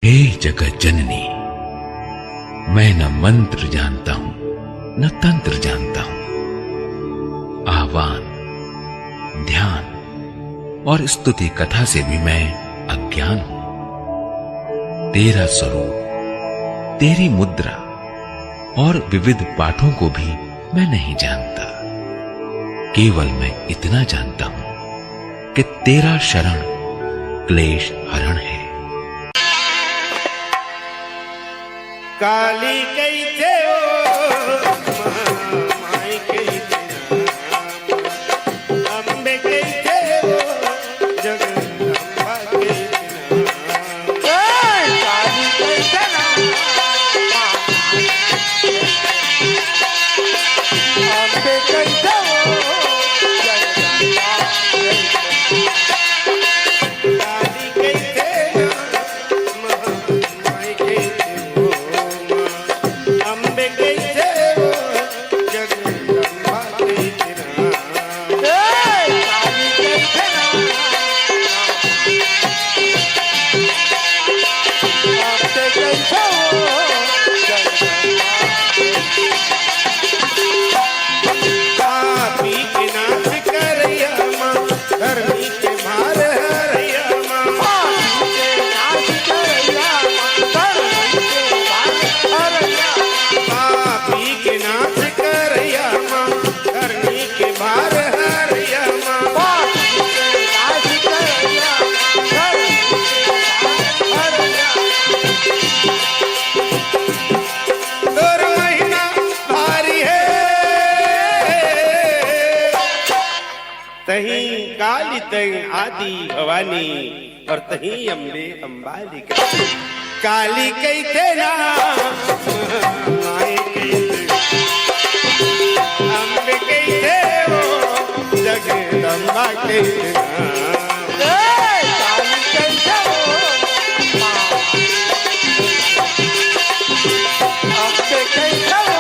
हे जगत जननी, मैं न मंत्र जानता हूं न तंत्र जानता हूं। आह्वान, ध्यान और स्तुति कथा से भी मैं अज्ञान हूं। तेरा स्वरूप, तेरी मुद्रा और विविध पाठों को भी मैं नहीं जानता। केवल मैं इतना जानता हूं कि तेरा शरण क्लेश हरण है। काली कैसे हो माई कैसे अम्बे कैसे हो जगदम्बा कैसे काली कैसे अम्बे कैसे हो जगदम्बा काली कैसे माई कैसे अम्बे कैसे हो जगदम्बा कैसे काली कैसे अम्बे कैसे हो जगदम्बा पापी के नाश करैया माँ, धर्मी के मार हरैया माँ। पापी के नाश करैया माँ, धर्मी के मार हरैया। पापी के नाश करैया माँ, धर्मी के मार हरैया माँ। पापी के नाश करैया माँ, धर्मी के मार हरैया। तोर महीना भारी है, तहीं काली तहीं आदि भवानी और तहीं अम्बे अम्बालिका। काली कैसे नाम माई कैसे अम्बे कैसे हो जगदम्बा कैसे काली कैसे हो अम्बे कैसे हो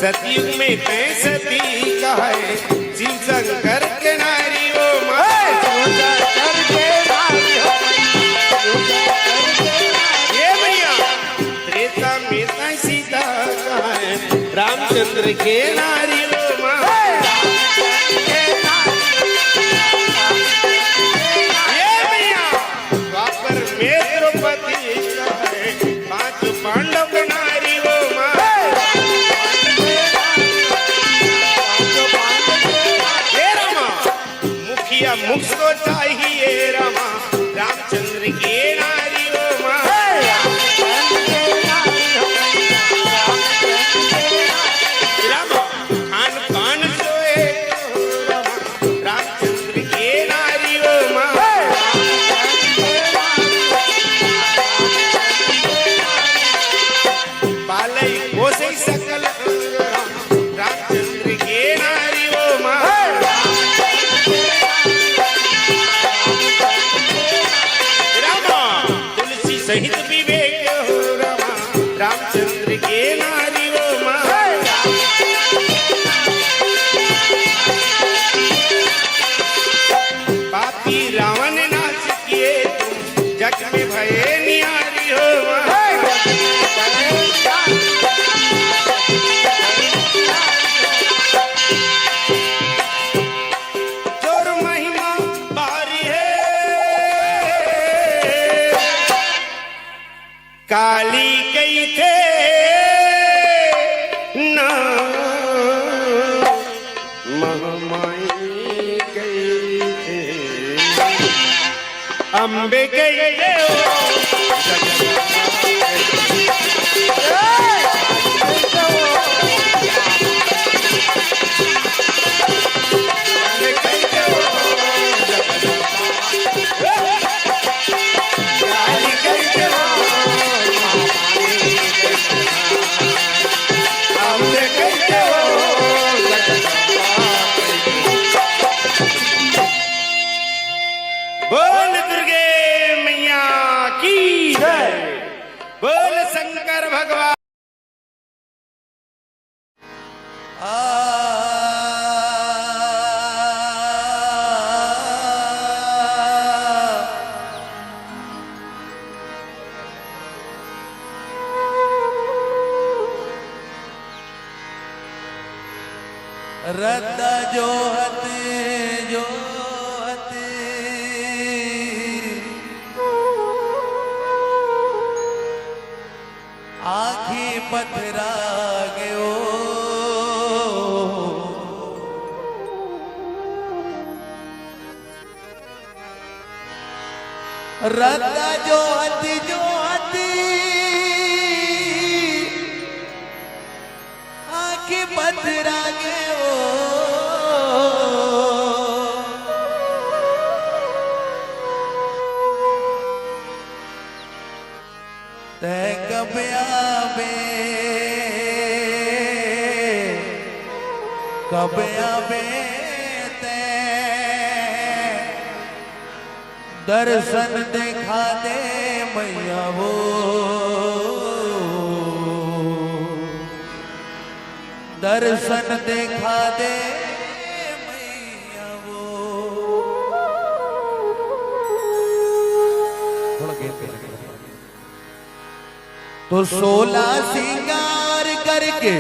सतयुग में तय सती कहे शिव शंकर के नारी ओ माए शंकर के नारी हो ये भैया त्रेता में तय सीता कहे रामचंद्र के नारी ओ माए ये भैया द्वापर में द्रौपदी कहे पांच पांडव के नारी ओ माए मुख को चाहिए रमा रामचंद्र के नारी ओ माँ रमा खान पान सोए रामचंद्र के नारी ओ माँ पालई पोसे सकल रामचंद्र के नारी ओ माँ अम्बे के ये बोल दुर्गे मैया की जय, बोल शंकर भगवान। रद्दा जो हते आखी पथरा गयो रद्दा जो हती आखी पथरा गयो ते कब्या बे ते दर्शन देखा दे मैया वो दर्शन देखा दे मैया वो। तो 16 सिंगार करके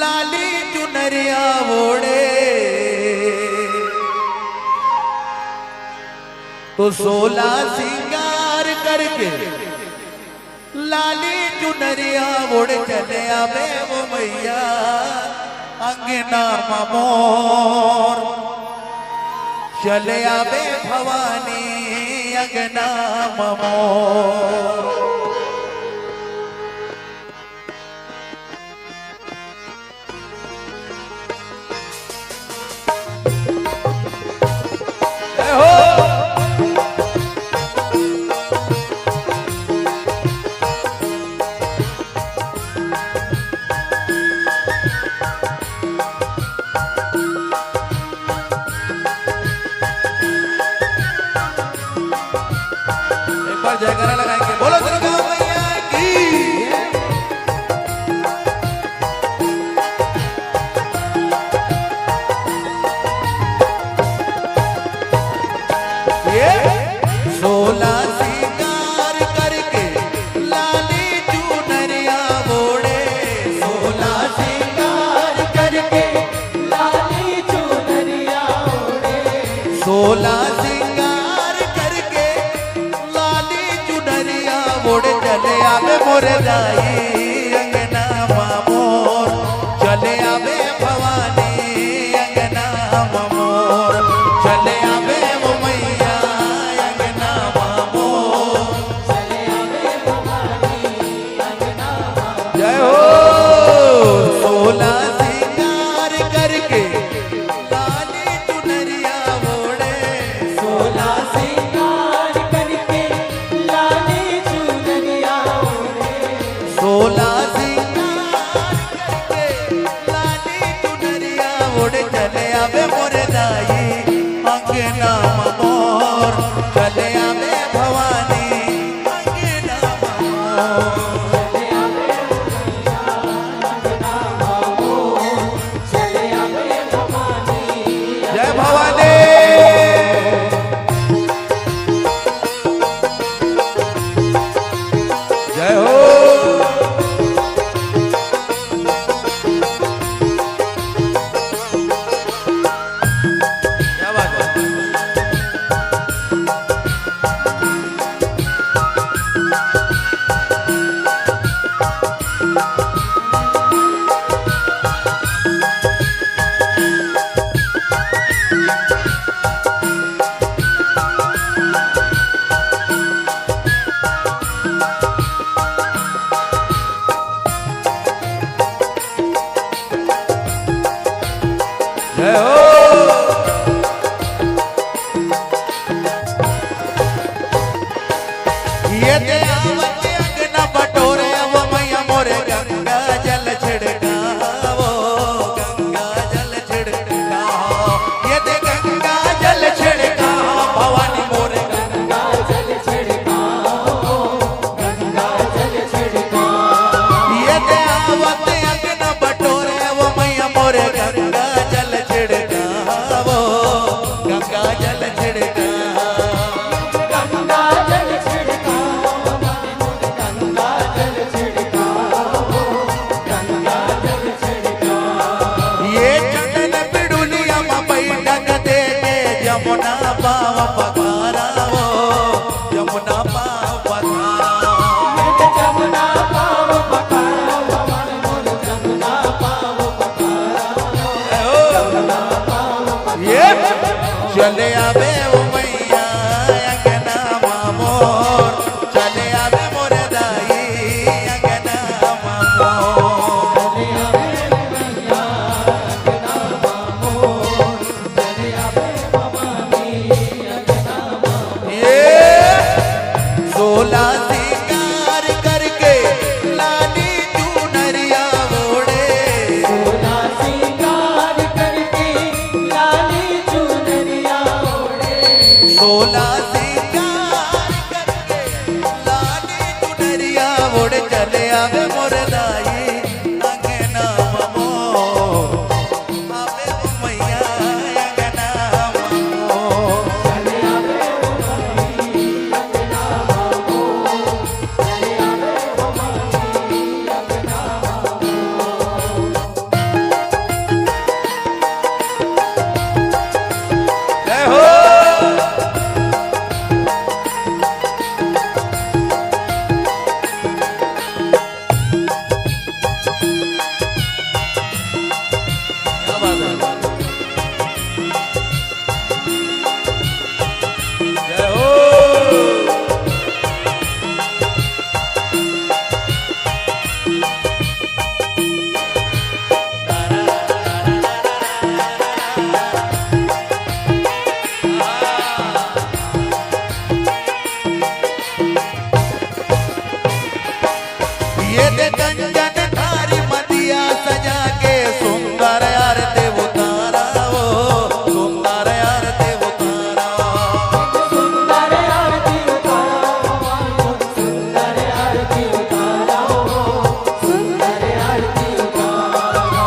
लाली चुनरिया ओढ़े तो 16 सिंगार करके लाली चुनरिया ओढ़ चले आवे वो मैया अंगना मोर चले आवे भवानी अंगना मोर। जयकारा लगाएंगे बोलो दुर्गा मैया की। ये 16 सिंगार करके लाली चुनरिया ओढ़े 16 सिंगार करके लाली चुनरिया ओढ़े 16 चले आवे मोर दाई अंगना मोर चले आवे भवानी अंगना मोर चले आवे वो मैया अंगना मोर चले आवे भवानी अंगना जय हो। 16 सिंगार करके लाली चुनरिया ओढ़े जय हो ये ते आवत अंगना बटोरे वो मैया मोरे गंगा जल छिड़कावो गंगा जल छिड़काओ ये ते गंगा जल छिड़काओ भवानी मोरे गंगा जल छिड़काओ गंगा जल छिड़काओ ये ते आवत अंगना बटोरे वो मैया मोरे गंगा जल छिड़कावो गंगा जल छिड़काओ यमुना पाव पखारा वो यमुना पाव पखारा जमुना पाव पखारा भवानी मोर जमुना पाव पखारा ये चले आवे वो मैया अंगना मोर चले आवे मोर दाई अंगना मोर चले आवे मैया अंगना मोर चले आवे भवानी अंगना ये सोला सिंगार करके लाली चुनरिया ओढ़े सोला सिंगार करके लाली चुनरिया ओढ़े सोला सिंगार करके लाली चुनरिया ओढ़े चले आवे मोर दाई अंगना मोर आवे वो मैया अंगना मोर चले आवे भवानी अंगना मोर चले आवे भवानी अंगना जय हो क्या बात है जय हो ये दे कंचन थारी मदिया सजा के सुंदर आरती उतारा वो सुंदर आरती उतारा सुंदर आरती उतारा भवानी सुंदर आरती उतारा सुंदर आरती उतारा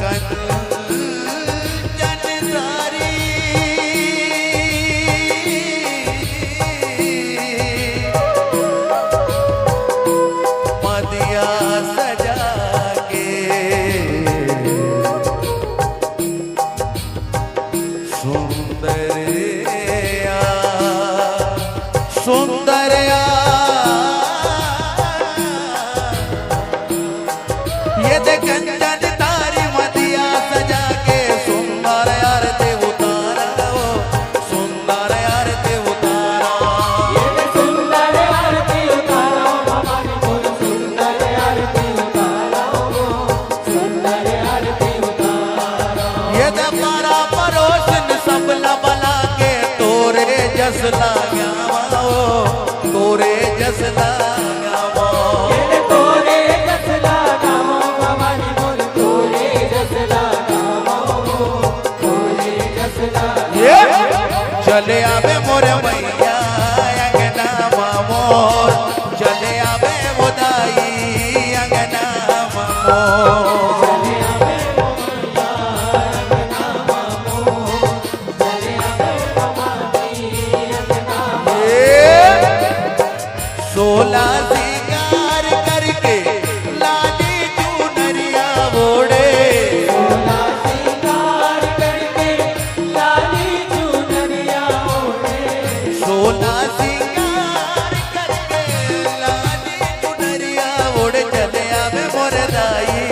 कंचन थारी मदिया सजा के सुंदरिया सुंदरिया ये दे कंचन तारी मदिया सजा के सुंदर आरती उतारा वो सुंदर आरती उतारा ये सुंदर आरती उतारा भवानी मोर सुंदर आरती उतारा सुंदर आरती उतारा ये दपारा परोसन सब लबला के तोरे जस लाग्या वो तोरे जस लाग्या वो ये तोरे जस लगावो भवानी मोर तोरे जस लगावो तोरे जस लगावो ये चले आवे मोर मैया अंगना मोर चले आवे मोदाई अंगना मोर चले आवे भवानी अंगना मोर चले आवे भवानी अंगना ये सोला सिंगार करके लाली चुनरिया ओढ़े सोला सिंगार करके लाली चुनरिया ओढ़े सोला सिंगार करके लाली चुनरिया ओढ़े चले आवे मोर दाई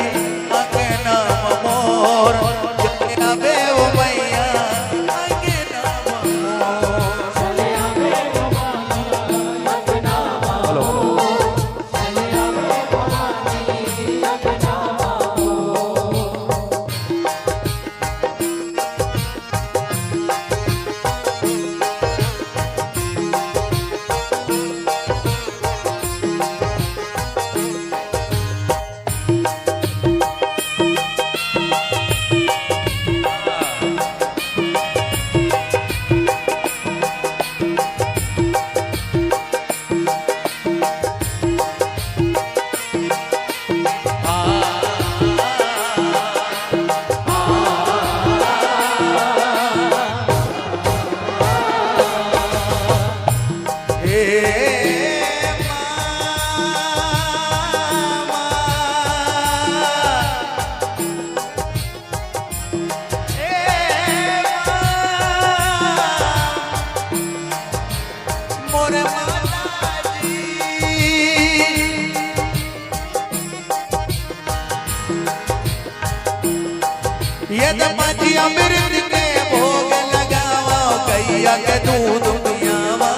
यद माझी अमृत के भोग लगावा गैया के दूध पियावा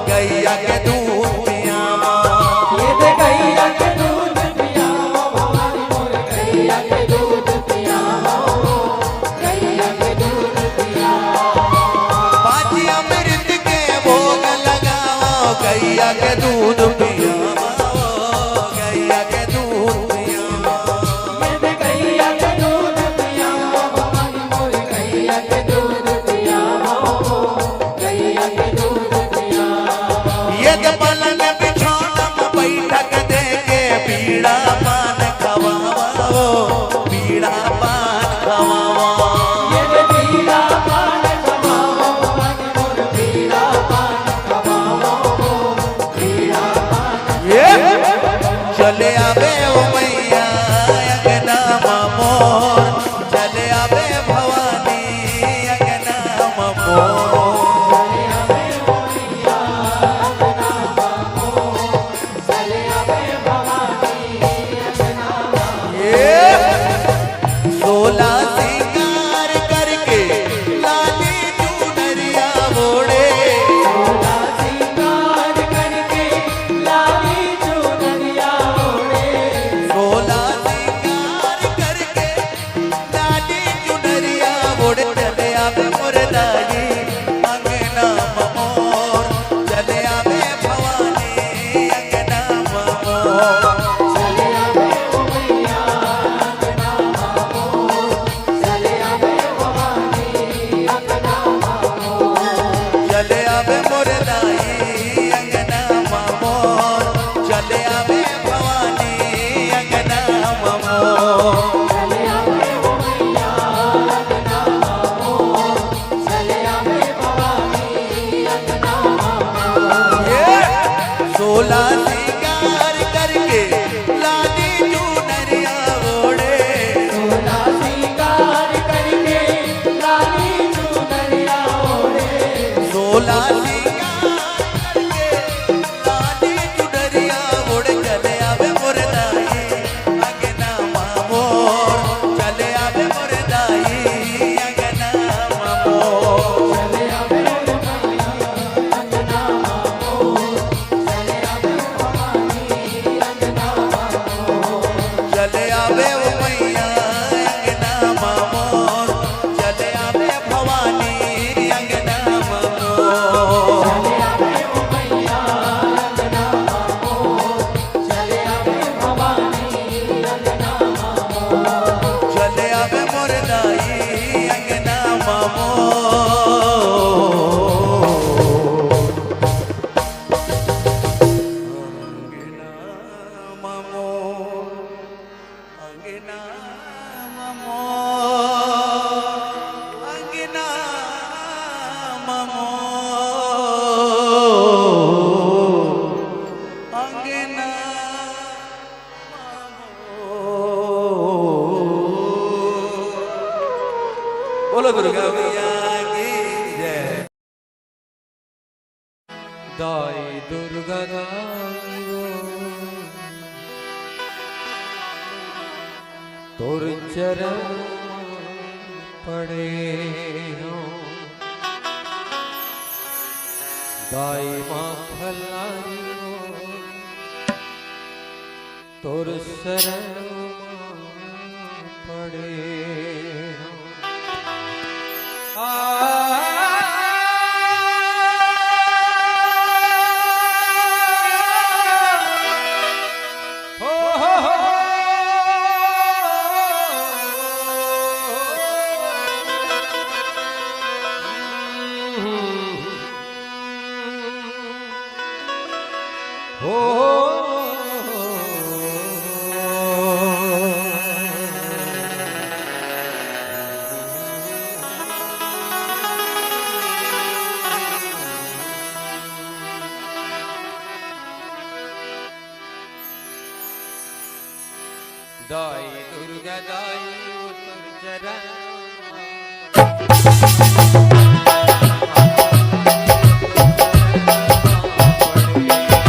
गैया के दूध पियावा ये दे गैया के दूध पियावा भवानी मोर गैया के दूध पियावा गैया के दूध पियावा माझी अमृत के भोग लगावा गैया के दूध पियावा गैया के दूध पियावा ये दे गैया के दूध पियावा भवानी मोर गैया के दूध पियावा गैया के दूध पियावा यद पलंग बिछौना में बैठक दे के पीड़ा पान खवावा पीड़ा पान खवावा ये दे पीड़ा पान खवावा भवानी मोर पीड़ा पान खवावा पीड़ा पान चले आवे ओ मैया अंगना मोर चले आवे भवानी अंगना मोर सोला सिंगार करके लाली चुनरिया ओढ़े सिंगार करके लाली चुनरिया ओढ़े सोला सिंगार करके लाली चुनरिया ओढ़े चले आवे मुरदाई अंगना मोर चले आवे भवानी अंगना मोर चले आवे ओ मैया अंगना मामो चले आवे भवानी अंगना मामो चले आवे मुरदाई अंगना मोर चले आवे भवानी अंगना मोर चले आवे ओ मैया अंगना मामो चले आवे भवानी अंगना मामो सोला सिंगार करके लाली चुनरिया ओढ़े सोला सिंगार करके लाली चुनरिया ओढ़े सोला सिंगार करके लाली चुनरिया ओढ़े चले आवे मुरदाई अंगना मोर चले आवे मुरदाई अंगना मोर चले आवे ओ मैया अंगना मामो चले आवे भवानी अंगना मामो चले आवे ओ मैया अंगना मोर चले आवे भवानी अंगना मोर चले आवे ओ मैया अंगना मामो चले आवे भवानी अंगना मामो चले आवे मुरदाई अंगना मोर अंगना मोर अंगना मोर अंगना बोलो दुर्गा मैया की जय दाई दुर्गा तोर चरण पड़े हो दाई माँ फलानी तोर शरण पड़े हो दाई दुर्गा दाई उतर चरण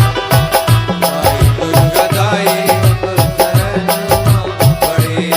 दाई दुर्गा दाई उतर चरण पड़े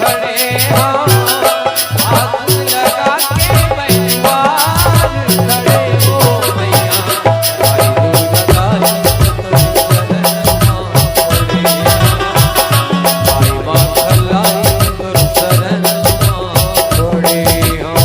खड़े हाँ आग लगा के बैठवार खड़े हो मैया आई दुर्गा आई माँ खलाई तुर शरण थोड़े हो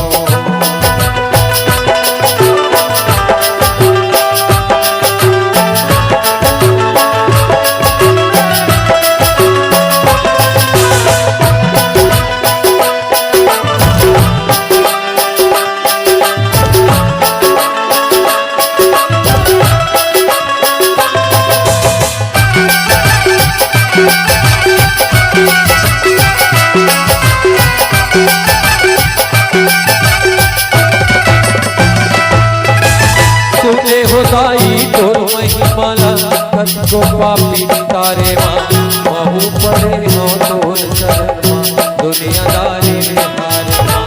सुने हो दाई तोर महिमाला कतो पापी तारे माँ महू पड़े हो तोर शरण माँ दुनियादारी रे हारे माँ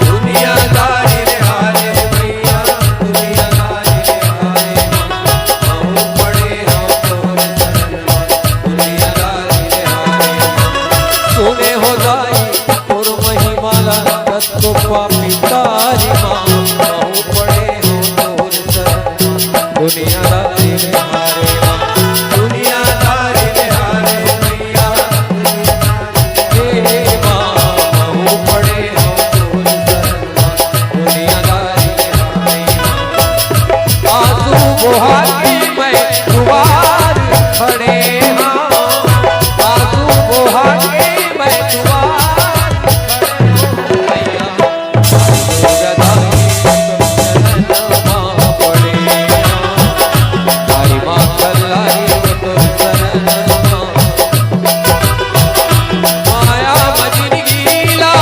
दुनियादारी रे हारे मैया दुनियादारी रे हारे माँ महू पड़े हो तोर शरण माँ दुनियादारी रे हारे माँ सुने हो दाई तोर महिमाला कतो पापी तारे माँ महू पड़े हो तोर दुनियादारी रे हारे माँ दुनियादारी रे हारे मैया हे माँ महू पड़े हो तोर शरण माँ दुनियादारी रे हारे माँ आंसू बहा के मैं दुआर खड़े हाँ आंसू बहा के मैं दुआर खड़े मैया दुर्गादारी शरण माँ पड़े आई माँ खलाई तुर शरण माया मजनी गीला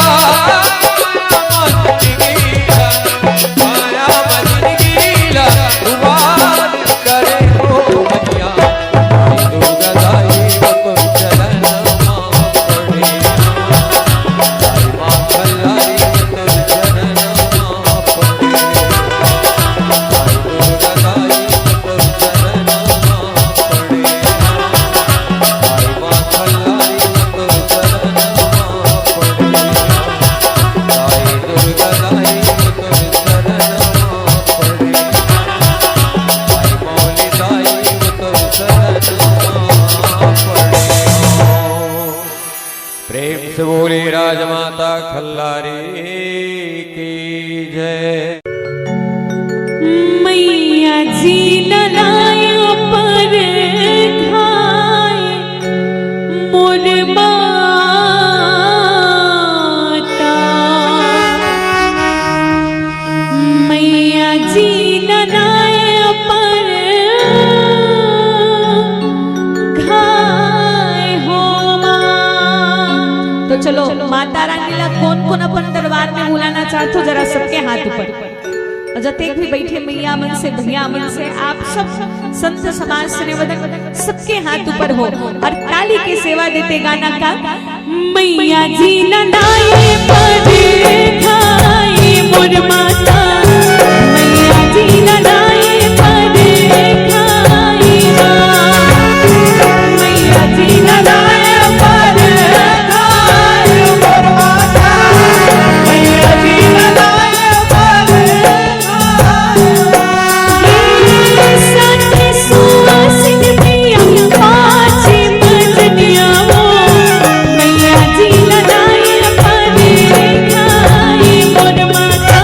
माया मजनी गीला दुआर करे हो मैया आई दुर्गादाई तुर शरण माँ पड़े आई माँ खलाई तुर शरण माँ पड़े आई दुर्गादाई तुर शरण माँ पड़े आई माँ खलाई तुर शरण माँ पड़े आई दुर्गादाई तुर शरण माँ पड़े आई मौली दाई तुर शरण माँ पड़े प्रेम से बोली राजमाता खल्लारी की जय मैया जी ललाया पर खाए मोर माता मैया जी ललाया पर खाए हो माँ। तो चलो माता रानी ला कौन कौन अपन दरबार में बुलाना चाहते हो जरा सबके हाथ ऊपर और जते भी बैठे मैया मन से भैया मन से आप सब संत समाज से निवेदन सबके हाथ ऊपर हो और ताली की सेवा देते गाना का मैया जी ललाए पर खाए मोर माता मैया जी ललाए पर खाए मैया जी ललाए पर खाए मोर माता मैया जी ललाए पर साथी सुआ सिंह पिया पाँच मजनिया वो मैया जी ललाए पर खाए मोर माता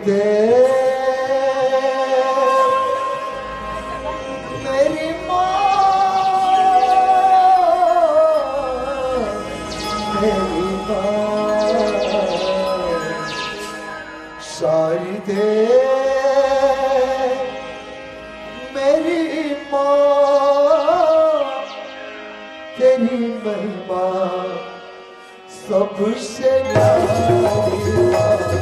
दे मेरी सारी दे मेरी माँ तेरी महिमा सबसे न्यारी माँ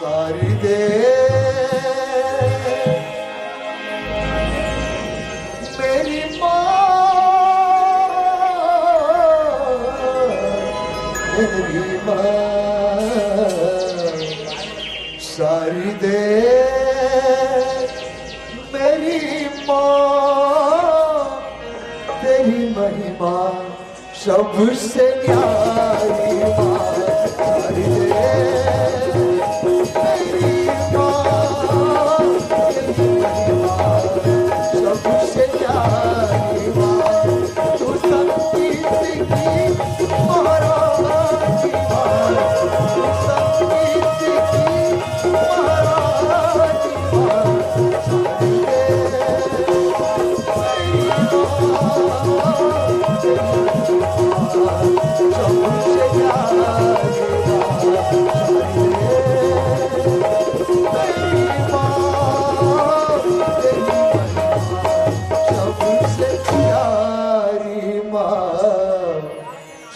सारी दे मेरी माँ तेरी महिमा सबसे सारी दे मेरी माँ तेरी महिमा सबसे न्यारी माँ सारी दे तेरी माँ तेरी महिमा सबसे न्यारी माँ तू संगीत की महारानी माँ तू संगीत की महारानी माँ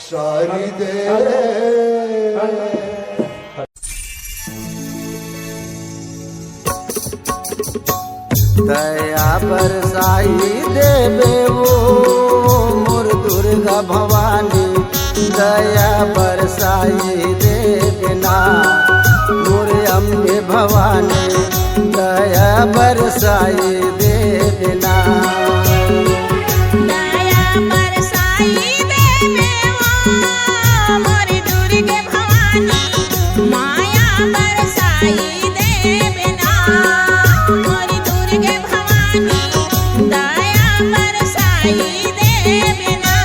सारी दे सारी दे दया बरसाई देवे वो मोर दुर्गा भवानी दया बरसाई देवे ना मोर अम्बे भवानी दया बरसाई देवे ना दया बरसाई देवे वो मोर दुर्गे भवानी माया बरसाई देवे ना मोर दुर्गे भवानी दया बरसाई देवे ना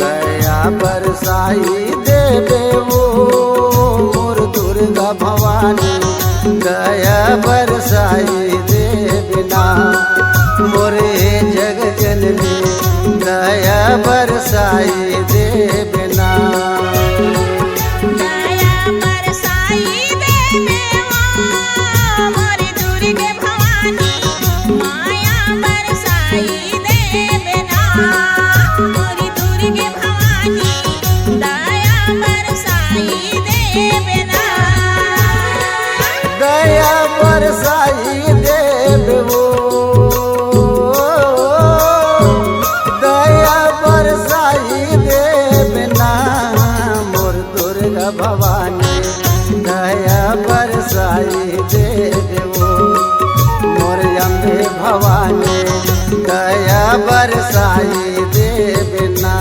दया बरसाई देवे वो मोर दुर्गा भवानी दया बरसाई देवे ना मोरे जग जननी दया बरसाई देवे ना दया बरसाई देवे वो मोर दुर्गे भवानी माया बरसाई देवे ना मोर दुर्गे भवानी दया बरसाई देवे ना दया बरसाई देवे वो दया बरसाई देवे ना मोर दुर्गा भवानी दया बरसाई देवे वो मोर अम्बे भवानी दया बरसाई देवे ना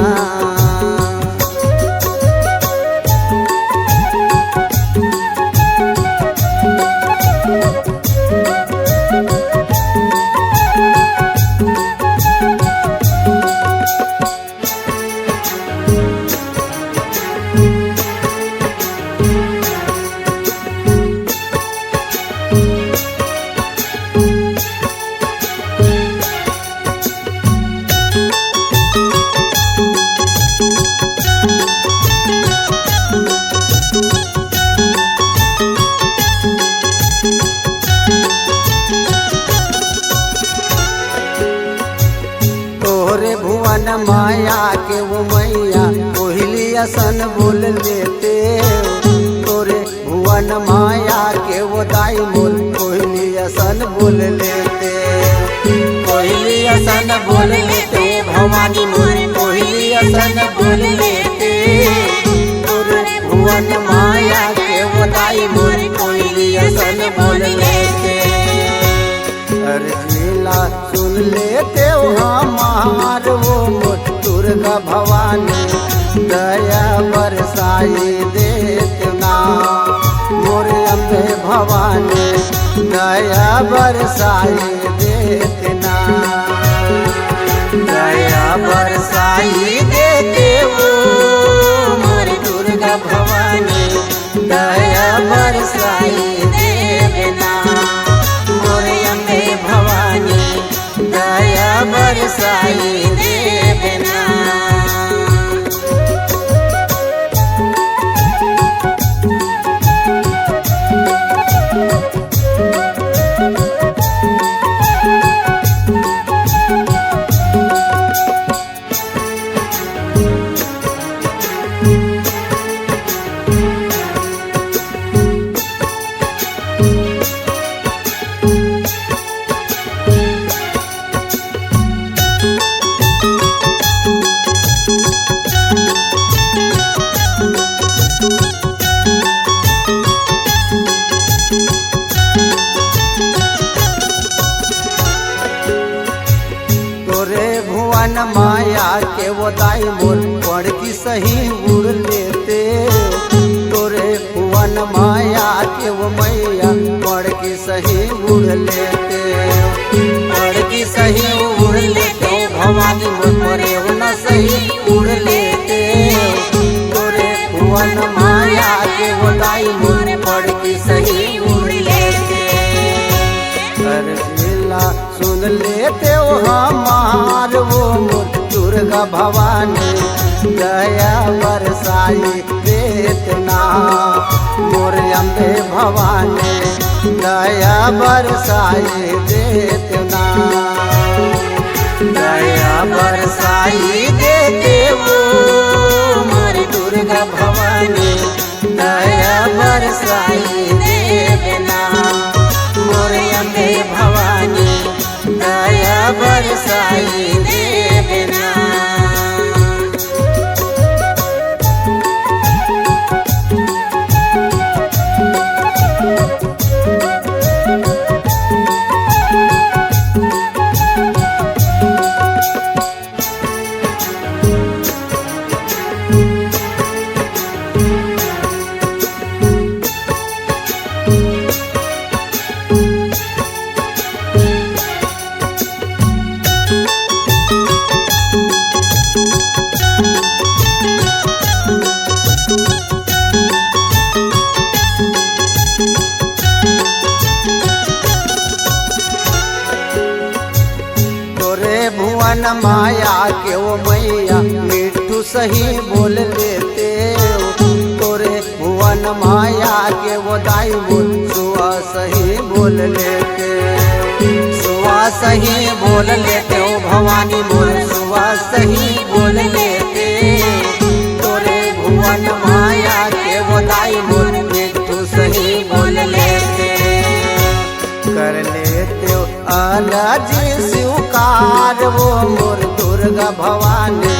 तोरे भुवन माया के वो मैया कोहली असन बोल लेते तोरे भुवन माया के वो दाई मोल कोहली असन बोल लेते कोहली असन बोल लेते भवानी मोल कोहली असन बोल लेते तोरे भुवन माया के वो दाई मोल कोहली असन बोल लेते अरे लीला सुन लेते हो हमार वो दुर्गा भवानी दया बरसाई देते ना मोर अम्बे भवानी दया बरसाई देते ना दया बरसाई देते हो मोर दुर्गा भवानी दया बरसाई देवे ना मोर अम्बे भवानी दया बरसाई देवे ना भुवन माया के वो दाई मोर पढ़ की सही उड़ लेते तोरे भुवन माया के वो मैया पढ़ की सही उड़ लेते पढ़ की सही उड़ लेते भवानी मोर परे न सही उड़ लेते तोरे भुवन माया के वो दाई मोर पढ़ की सही उड़ लेते कर जिला सुन लेते हो हमार वो मोर दुर्गा भवानी दया बरसाई देतना मोर अम्बे भवानी दया बरसाई देतना दया बरसाई देते वो मोर दुर्गा भवानी दया बरसाई देतना मोर अम्बे भवानी दया बरसाई देना भुवन माया के वो मैया मिठू सही बोल लेते तोरे भुवन माया के वो दाई बोल सुआ सही बोल लेते सुआ सही बोल लेते हो भवानी बोल सुआ सही बोल लेते तोरे भुवन माया के वो दाई बोल मिठू सही बोल लेते कर लेते हो अलाजी स्वीकार वो मोर दुर्गा भवानी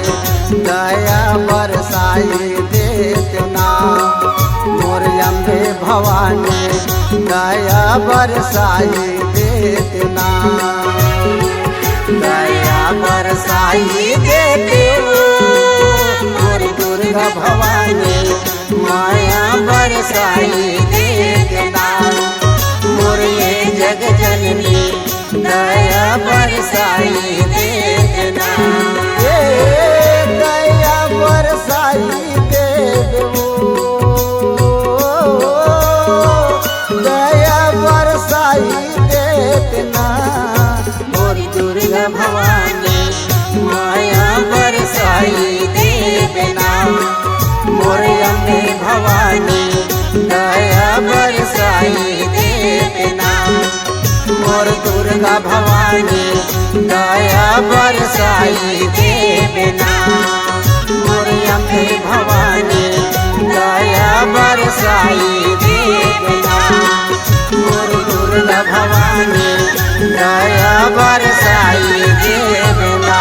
दया बरसाई देतना मोर अम्बे भवानी दया बरसाई देतना दया बरसाई देते मोर दुर्गा भवानी माया बरसाई देतना मोर ये जग जननी दया बरसाई देना दया बरसाई देवो दया बरसाई देना मोर दुर्गा भवानी माया बरसाई देना मोर अम्बे भवानी दया बरसाई देना मोर दुर्गा भवानी दया बरसाई देना मोर अम्बे भवानी दया बरसाई देना मोर दुर्गा भवानी दया बरसाई देना।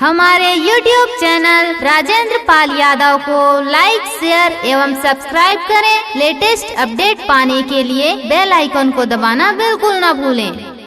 हमारे YouTube चैनल राजेंद्र पाल यादव को लाइक, शेयर एवं सब्सक्राइब करें। लेटेस्ट अपडेट पाने के लिए बेल आइकन को दबाना बिल्कुल न भूलें।